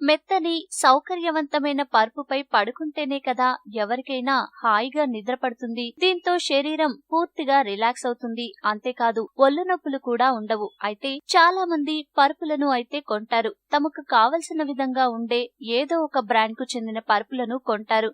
మెత్తని సౌకర్యవంతమైన పరుపుపై పడుకుంటేనే కదా ఎవరికైనా హాయిగా నిద్ర పడుతుంది. దీంతో శరీరం పూర్తిగా రిలాక్స్ అవుతుంది. అంతేకాదు ఒళ్ళు నొప్పులు కూడా ఉండవు. అయితే చాలా మంది పరుపులను అయితే కొంటారు. తమకు కావలసిన విధంగా ఉండే ఏదో ఒక బ్రాండ్ కు చెందిన పరుపులను కొంటారు.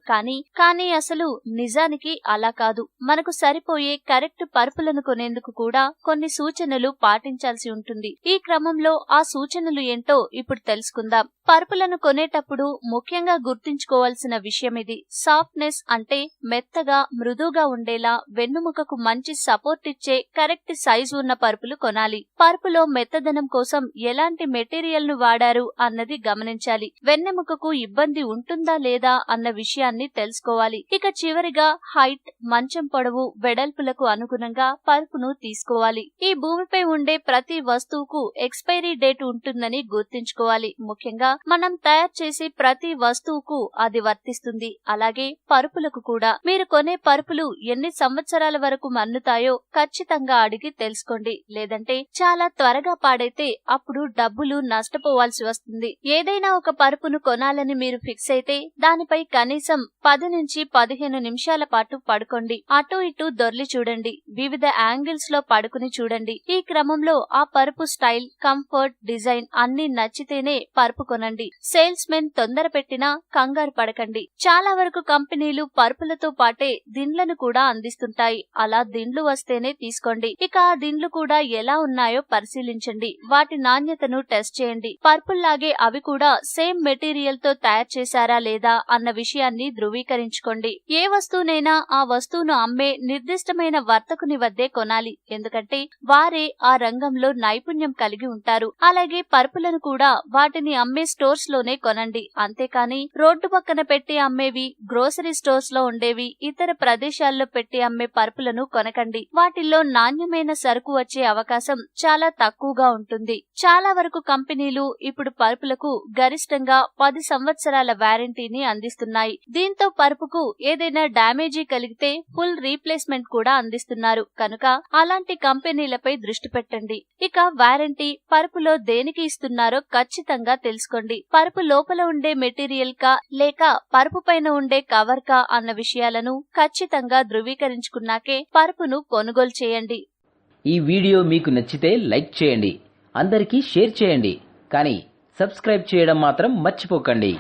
కానీ అసలు నిజానికి అలా కాదు. మనకు సరిపోయే కరెక్ట్ పరుపులను కొనేందుకు కూడా కొన్ని సూచనలు పాటించాల్సి ఉంటుంది. ఈ క్రమంలో ఆ సూచనలు ఏంటో ఇప్పుడు తెలుసుకుందాం. పరుపులను కొనేటప్పుడు ముఖ్యంగా గుర్తుంచుకోవాల్సిన విషయం ఇది. సాఫ్ట్నెస్ అంటే మెత్తగా మృదువుగా ఉండేలా వెన్నుముకకు మంచి సపోర్ట్ ఇచ్చే కరెక్ట్ సైజు ఉన్న పరుపులు కొనాలి. పరుపులో మెత్తదనం కోసం ఎలాంటి మెటీరియల్ ను వాడారు అన్నది గమనించాలి. వెన్నెముకకు ఇబ్బంది ఉంటుందా లేదా అన్న విషయాన్ని తెలుసుకోవాలి. ఇక చివరిగా హైట్, మంచం పొడవు, వెడల్పులకు అనుగుణంగా పరుపును తీసుకోవాలి. ఈ భూమిపై ఉండే ప్రతి వస్తువుకు ఎక్స్పైరీ డేట్ ఉంటుందని గుర్తుంచుకోవాలి. ముఖ్యంగా మనం తయారు చేసే ప్రతి వస్తువుకు అది వర్తిస్తుంది. అలాగే పరుపులకు కూడా. మీరు కొనే పరుపులు ఎన్ని సంవత్సరాల వరకు మన్నుతాయో ఖచ్చితంగా అడిగి తెలుసుకోండి. లేదంటే చాలా త్వరగా పాడైతే అప్పుడు డబ్బులు నష్టపోవాల్సి వస్తుంది. ఏదైనా ఒక పరుపును కొనాలని మీరు ఫిక్స్ అయితే దానిపై కనీసం 10 నుంచి 15 నిమిషాల పాటు పడుకోండి. అటు ఇటు దొర్లి చూడండి. వివిధ యాంగిల్స్ లో పడుకుని చూడండి. ఈ క్రమంలో ఆ పరుపు స్టైల్, కంఫర్ట్, డిజైన్ అన్ని నచ్చితేనే పరుపు కొనండి. సేల్స్ మెన్ తొందర పెట్టినా కంగారు పడకండి. చాలా వరకు కంపెనీలు పరుపులతో పాటే దిండ్లను కూడా అందిస్తుంటాయి. అలా దిండ్లు వస్తేనే తీసుకోండి. ఇక ఆ దిండ్లు కూడా ఎలా ఉన్నాయో పరిశీలించండి. వాటి నాణ్యతను టెస్ట్ చేయండి. పరుపుల్లాగే అవి కూడా సేమ్ మెటీరియల్ తో తయారు చేశారా లేదా అన్న విషయాన్ని ధృవీకరించుకోండి. ఏ వస్తువునైనా ఆ వస్తువును అమ్మే నిర్దిష్టమైన వర్తకుని వద్దే కొనాలి. ఎందుకంటే వారే ఆ రంగంలో నైపుణ్యం కలిగి ఉంటారు. అలాగే పరుపులను కూడా వాటిని అమ్మే స్టోర్స్ లోనే కొనండి. అంతేకాని రోడ్డు పక్కన పెట్టి అమ్మేవి, గ్రోసరీ స్టోర్స్ లో ఉండేవి, ఇతర ప్రదేశాల్లో పెట్టి అమ్మే పరుపులను కొనకండి. వాటిల్లో నాణ్యమైన సరుకు వచ్చే అవకాశం చాలా తక్కువగా ఉంటుంది. చాలా వరకు కంపెనీలు ఇప్పుడు పరుపులకు గరిష్టంగా 10 సంవత్సరాల వారంటీని అందిస్తున్నాయి. దీంతో పరుపుకు ఏదైనా డ్యామేజీ కలిగితే ఫుల్ రీప్లేస్మెంట్ కూడా అందిస్తున్నారు. కనుక అలాంటి కంపెనీలపై దృష్టి పెట్టండి. ఇక వారంటీ పరుపులో దేనికి ఇస్తున్నారో ఖచ్చితంగా తెలుసుకోండి. పరుపు లోపల ఉండే మెటీరియల్ కా లేక పరుపు పైన ఉండే కవర్ కా అన్న విషయాలను ఖచ్చితంగా ధృవీకరించుకున్నాకే పరుపును కొనుగోలు చేయండి. ఈ వీడియో మీకు నచ్చితే లైక్ చేయండి, అందరికీ షేర్ చేయండి, కానీ సబ్స్క్రైబ్ చేయడం మాత్రం మర్చిపోకండి.